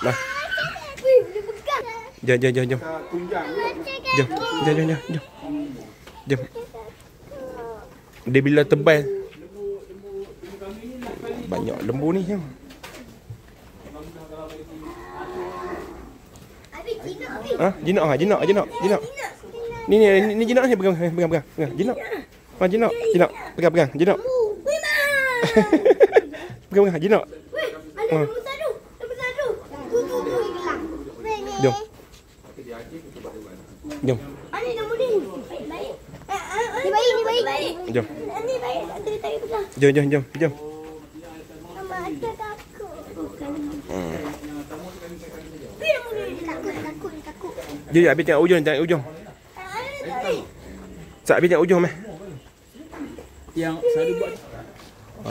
Nah. Jom. Jom. Dia bila tebal. Banyak lembu ni. Jom. Jinak. Ni jinak ni pegang. Jinak. Jinak. Pegang. Jinak. Pegang. Jinak. Jom. Jom. Ni baik. Jom. Ni baik. Tarik pegang. Jom. Mama ada takut. Takut. Jom, habis tengok ujung. Sat habis tengok ujung meh. Yang selalu buat.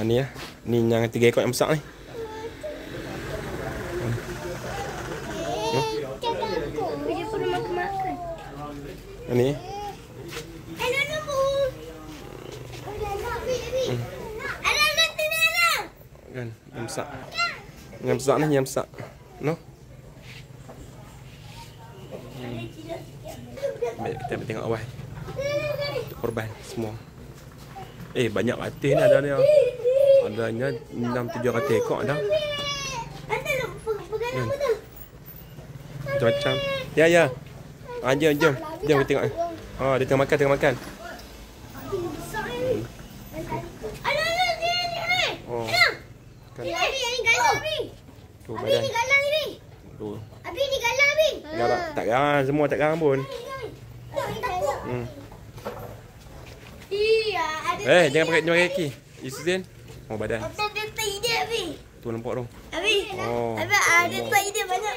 Ni ya. Ni yang 3 ekor yang besar ni. Dia pun makan. Ni. Kan, yang besar. Yang besar. No? Baik, kita tengok awal. Untuk korban semua. Banyak ratus ni ada ni. Adanya 600-700 ekor dah. Macam. Ya. Jom. Jom kita tengok. Dia tengah makan. Kan. Tu badan. Ni galang ni. Tu. Abi ni galang Abi. Tak garang, semua tak garang pun. Iya, ada. Jangan pakai kaki. Isusin. Badan. Ada tai dia Abi. Tu nampak tu. Abi. Oh. Abi ada tai dia banyak.